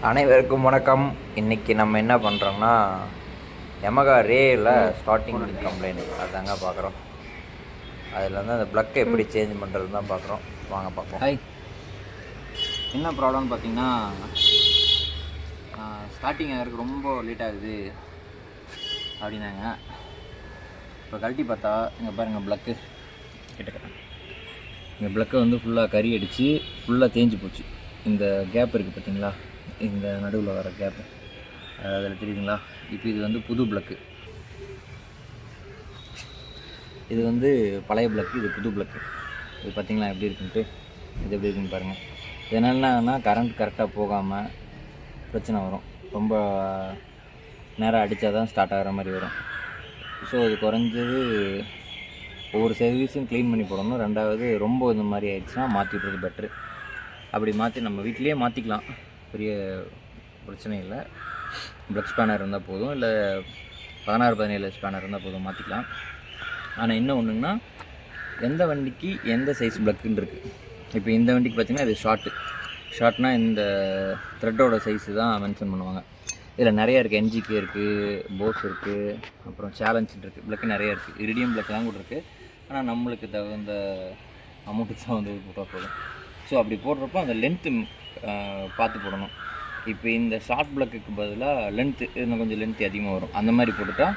அனைவருக்கும் வணக்கம். இன்றைக்கி நம்ம என்ன பண்ணுறோம்னா யமகா ரேயில் ஸ்டார்டிங் கம்ப்ளைண்ட் அதுதாங்க பார்க்குறோம். அதில் வந்து அந்த ப்ளக்கை எப்படி சேஞ்ச் பண்ணுறது தான் பார்க்குறோம். வாங்க பார்ப்போம். ஹாய், என்ன ப்ராப்ளம்னு பார்த்தீங்கன்னா ஸ்டார்டிங் ஆகிறதுக்கு ரொம்ப லேட் ஆகுது அப்படின்னாங்க. இப்போ கழட்டி பார்த்தா இங்கே பாருங்கள், ப்ளக்கு கிட்டக்க இங்கே ப்ளக்கை வந்து ஃபுல்லாக கறி அடித்து ஃபுல்லாக தேஞ்சு போச்சு. இந்த கேப் இருக்குது பார்த்தீங்களா, இந்த நடுவில் வர கேப்பு, அதில் தெரியுதுங்களா? இப்போ இது வந்து புது ப்ளக்கு, இது வந்து பழைய ப்ளக்கு, இது புது ப்ளக்கு. இது பார்த்திங்களா எப்படி இருக்குன்ட்டு, இது எப்படி இருக்குன்னு பாருங்கள். இதனாலனா கரண்ட் கரெக்டாக போகாமல் பிரச்சனை வரும். ரொம்ப நேரம் அடித்தா தான் ஸ்டார்ட் ஆகிற மாதிரி வரும். ஸோ அது குறைஞ்சது ஒவ்வொரு சர்வீஸும் க்ளீன் பண்ணி போடணும். ரெண்டாவது ரொம்ப இந்த மாதிரி ஆயிடுச்சுன்னா மாற்றி விட்றது பெட்ரு. அப்படி மாற்றி நம்ம வீட்டிலேயே மாற்றிக்கலாம், பெரிய பிரச்சனை இல்லை. ப்ளக் ஸ்பேனர் இருந்தால் போதும், இல்லை 16-17 ஸ்பேனர் இருந்தால் போதும், மாற்றிக்கலாம். ஆனால் என்ன ஒன்றுங்கன்னா, எந்த வண்டிக்கு எந்த சைஸ் ப்ளக்குன்னு இருக்குது. இப்போ இந்த வண்டிக்கு பார்த்திங்கன்னா இது ஷார்ட்னால் இந்த த்ரெட்டோட சைஸு தான் மென்ஷன் பண்ணுவாங்க. இதில் நிறையா இருக்குது, என்ஜிக்கு இருக்குது, போஸ் இருக்குது, அப்புறம் சேலஞ்ச் இருக்குது, ப்ளக்கு நிறையா இருக்குது. இரிடியம் ப்ளக்லாம் கூட இருக்குது. ஆனால் நம்மளுக்கு தகுந்த அமௌண்ட்டுக்கு தான் வந்து போட்டால் போதும். ஸோ அப்படி போடுறப்போ அந்த லென்த்து பார்த்து போடணும். இப்போ இந்த ஷார்ட் ப்ளக்குக்கு பதிலாக லென்த்து இன்னும் கொஞ்சம் லென்த்து அதிகமாக வரும். அந்த மாதிரி போட்டுட்டால்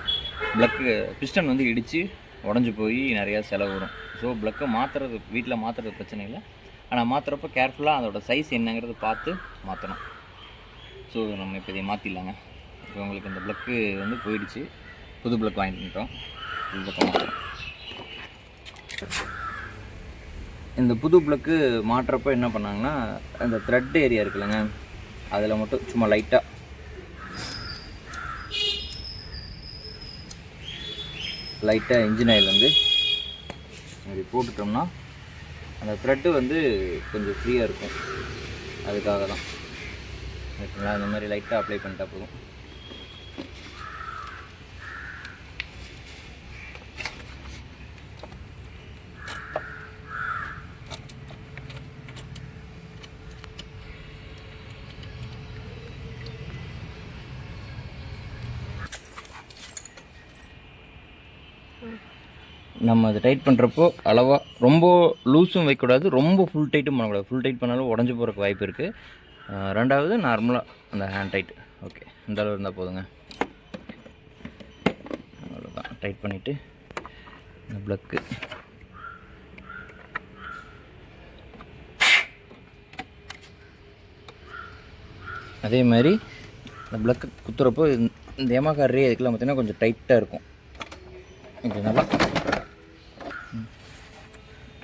ப்ளக்கு பிஸ்டன் வந்து இடித்து உடஞ்சி போய் நிறையா செலவு வரும். ஸோ ப்ளக்கை மாற்றுறது வீட்டில் மாற்றுறது பிரச்சனை இல்லை. ஆனால் மாற்றுறப்போ கேர்ஃபுல்லாக அதோடய சைஸ் என்னங்கிறது பார்த்து மாற்றணும். ஸோ நம்ம இப்போ இதை மாற்றிடலாங்க. இப்போ உங்களுக்கு இந்த ப்ளக்கு வந்து போயிடுச்சு, புது ப்ளக் வாங்கிட்டு வந்துட்டோம். புது ப்ளக்கை மாற்றணும். இந்த புது ப்ளக்கு மாட்டுறப்போ என்ன பண்ணாங்கன்னா, அந்த த்ரெட் ஏரியா இருக்குல்லங்க, அதில் மட்டும் சும்மா லைட்டாக இன்ஜின் ஆயில் வந்து அப்படி போட்டுட்டோம்னா அந்த த்ரெட்டு வந்து கொஞ்சம் ஃப்ரீயாக இருக்கும். அதுக்காக தான் ஓகேங்களா, இந்த மாதிரி லைட்டாக அப்ளை பண்ணிட்டா போதும். நம்ம அதை டைட் பண்ணுறப்போ அளவாக ரொம்ப லூஸும் வைக்கக்கூடாது, ரொம்ப ஃபுல் டைட்டும் பண்ணக்கூடாது. ஃபுல் டைட் பண்ணாலும் உடஞ்சி போகிறக்கு வாய்ப்பு இருக்குது. ரெண்டாவது நார்மலாக அந்த ஹேண்ட் டைட், ஓகே, இந்த அளவு இருந்தால் போதுங்க. அவ்வளோதான், டைட் பண்ணிவிட்டு இந்த ப்ளக்கு அதே மாதிரி இந்த ப்ளக்கு குத்துறப்போ இந்த யமஹா ரே இதுக்கெல்லாம் பார்த்திங்கன்னா கொஞ்சம் டைட்டாக இருக்கும். இது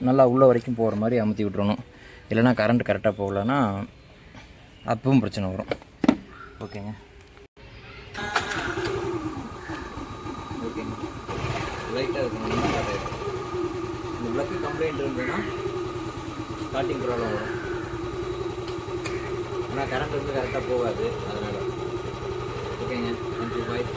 நல்லா உள்ள வரைக்கும் போகிற மாதிரி அமுத்தி விட்டுறணும். இல்லைனா கரண்ட் கரெக்டாக போகலன்னா அப்பவும் பிரச்சனை வரும். ஓகேங்க ஓகேங்க லைட்டாக இருக்கணும். இந்த ப்ளக்கு கம்ப்ளைண்ட் இருந்ததுன்னா ஸ்டார்டிங் ப்ராப்ளம் வரும். ஆனால் கரண்ட் வந்து கரெக்டாக போகாது, அதனால். ஓகேங்க, தேங்க்யூ, பாய்.